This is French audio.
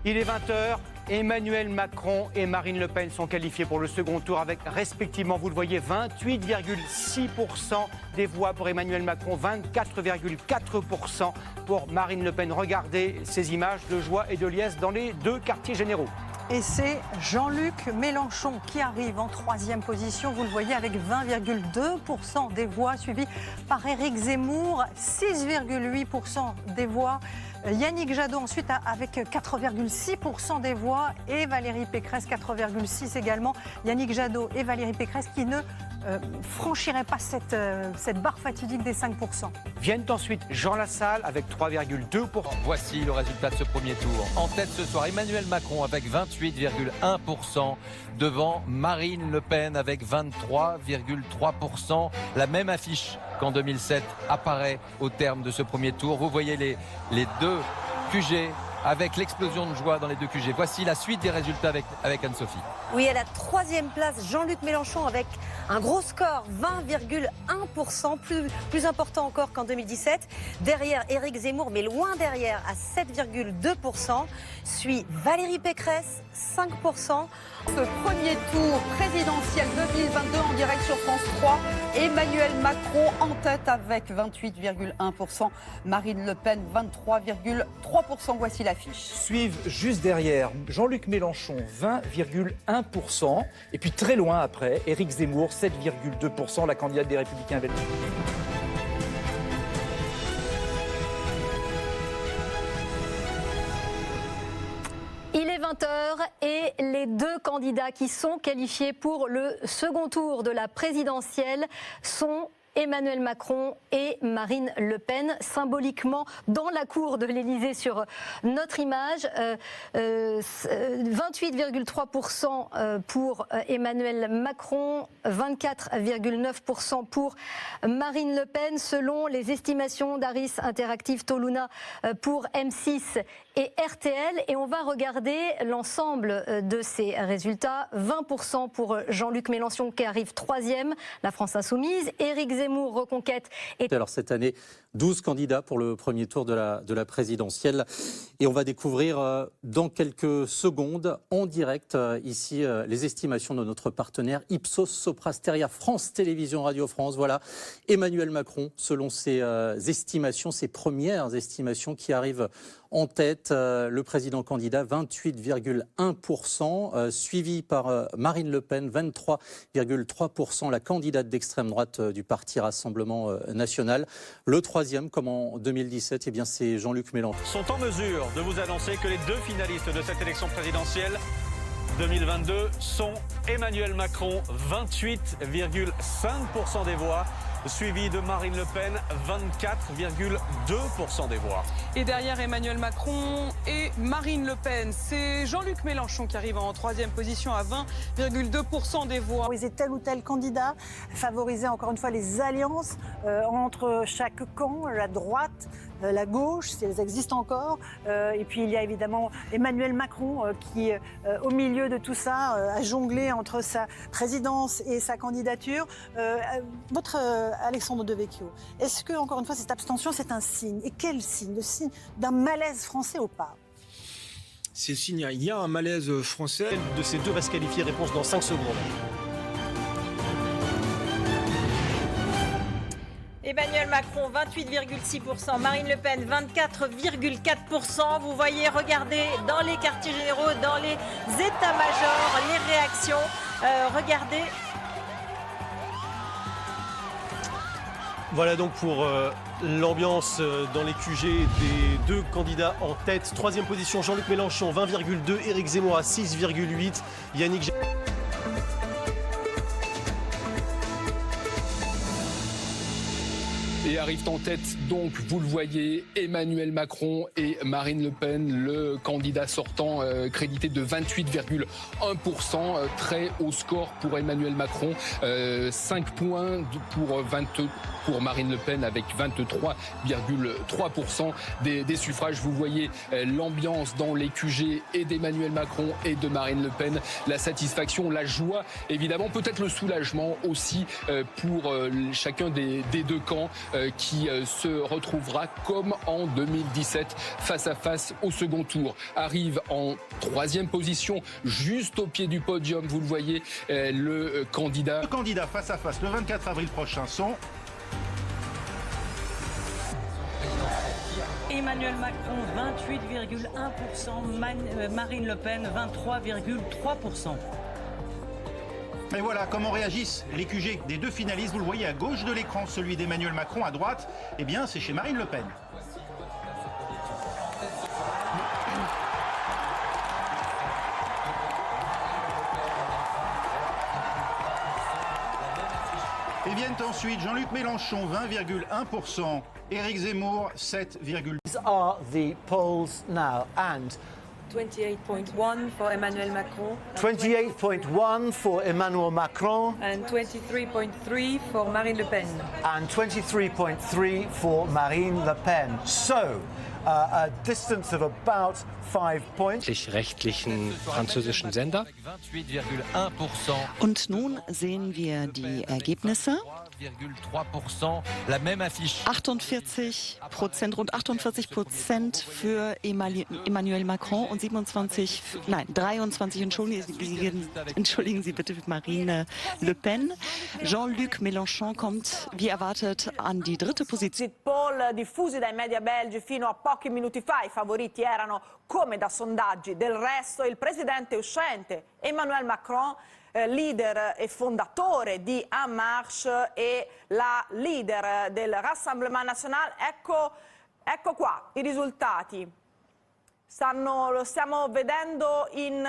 Il est 20h. Emmanuel Macron et Marine Le Pen sont qualifiés pour le second tour avec respectivement, vous le voyez, 28,6% des voix pour Emmanuel Macron, 24,4% pour Marine Le Pen. Regardez ces images de joie et de liesse dans les deux quartiers généraux. Et c'est Jean-Luc Mélenchon qui arrive en troisième position, vous le voyez, avec 20,2% des voix, suivi par Éric Zemmour, 6,8% des voix. Yannick Jadot ensuite avec 4,6% des voix et Valérie Pécresse 4,6% également. Yannick Jadot et Valérie Pécresse qui ne franchiraient pas cette barre fatidique des 5%. Viennent ensuite Jean Lassalle avec 3,2%. Voici le résultat de ce premier tour. En tête ce soir, Emmanuel Macron avec 28,1%, devant Marine Le Pen avec 23,3%. La même affiche qu'en 2007 apparaît au terme de ce premier tour. Vous voyez les deux QG avec l'explosion de joie dans les deux QG. Voici la suite des résultats avec Anne-Sophie. Oui, à la troisième place, Jean-Luc Mélenchon avec un gros score, 20,1%, plus important encore qu'en 2017. Derrière, Éric Zemmour, mais loin derrière, à 7,2%. Suit Valérie Pécresse, 5%. Ce premier tour présidentiel 2022 en direct sur France 3. Emmanuel Macron en tête avec 28,1%. Marine Le Pen, 23,3%. Voici l'affiche. Suivent juste derrière Jean-Luc Mélenchon, 20,1%. Et puis très loin après, Éric Zemmour, 7,2%, la candidate des Républicains. Il est 20h et les deux candidats qui sont qualifiés pour le second tour de la présidentielle sont Emmanuel Macron et Marine Le Pen, symboliquement dans la cour de l'Élysée sur notre image. 28,3% pour Emmanuel Macron, 24,9% pour Marine Le Pen, selon les estimations d'Aris Interactive Toluna pour M6 et RTL. Et on va regarder l'ensemble de ces résultats. 20% pour Jean-Luc Mélenchon qui arrive troisième, la France Insoumise. Éric Zemmour, Reconquête. Alors cette année, 12 candidats pour le premier tour de la présidentielle. Et on va découvrir dans quelques secondes, en direct, ici, les estimations de notre partenaire Ipsos Sopra Steria, France Télévisions Radio France. Voilà, Emmanuel Macron, selon ses estimations, ses premières estimations qui arrivent en tête, le président candidat, 28,1%, suivi par Marine Le Pen, 23,3%, la candidate d'extrême droite du parti Rassemblement National. Le troisième, comme en 2017, eh bien, c'est Jean-Luc Mélenchon. Sont en mesure de vous annoncer que les deux finalistes de cette élection présidentielle 2022 sont Emmanuel Macron, 28,5% des voix, suivi de Marine Le Pen, 24,2% des voix. Et derrière Emmanuel Macron et Marine Le Pen, c'est Jean-Luc Mélenchon qui arrive en troisième position à 20,2% des voix. Favoriser tel ou tel candidat, favoriser encore une fois les alliances entre chaque camp, la droite, la gauche, si elles existent encore. Et puis il y a évidemment Emmanuel Macron qui, au milieu de tout ça, a jonglé entre sa présidence et sa candidature. Votre Alexandre Devecchio, est-ce que, encore une fois, cette abstention, c'est un signe? Et quel signe? Le signe d'un malaise français ou pas? C'est le signe, il y a un malaise français. Quel de ces deux va se qualifier? Réponse dans 5 secondes. Emmanuel Macron, 28,6%. Marine Le Pen, 24,4%. Vous voyez, regardez dans les quartiers généraux, dans les états-majors, les réactions. Regardez. Voilà donc pour l'ambiance dans les QG des deux candidats en tête. Troisième position, Jean-Luc Mélenchon, 20,2%. Éric Zemmour à 6,8%. Yannick Et arrivent en tête, donc, vous le voyez, Emmanuel Macron et Marine Le Pen, le candidat sortant crédité de 28,1%. Très haut score pour Emmanuel Macron. 5 points pour Marine Le Pen avec 23,3% des suffrages. Vous voyez l'ambiance dans les QG et d'Emmanuel Macron et de Marine Le Pen. La satisfaction, la joie, évidemment, peut-être le soulagement aussi pour chacun des deux camps. qui se retrouvera comme en 2017 face à face au second tour. Arrive en 3e position, juste au pied du podium, vous le voyez, le candidat. Les candidats face à face le 24 avril prochain sont Emmanuel Macron 28,1%, Marine Le Pen 23,3%. Et voilà comment réagissent les QG des deux finalistes. Vous le voyez à gauche de l'écran, celui d'Emmanuel Macron, à droite, eh bien c'est chez Marine Le Pen. Et viennent ensuite Jean-Luc Mélenchon 20,1%, Éric Zemmour 7,2%. These are the polls now, and 28.1 for Emmanuel Macron. 28.1 for Emmanuel Macron. And 23.3 for Marine Le Pen. And 23.3 for Marine Le Pen. So, a distance of about 5 points. Rechtlichen französischen Sender. 28,1%. Und nun sehen wir die Ergebnisse. 3,3%, la même affiche. 48%, rund 48% für Emmanuel Macron und 23, nein, 23, entschuldigen Sie bitte, Marine Le Pen. Jean-Luc Mélenchon kommt, wie erwartet, an die 3. Position. Exit poll diffusi dai media belgi fino a pochi minuti fa, i favoriti erano, come da sondaggi, del resto il presidente uscente Emmanuel Macron, leader e fondatore di En Marche e la leader del Rassemblement National. Ecco qua i risultati. Lo stiamo vedendo in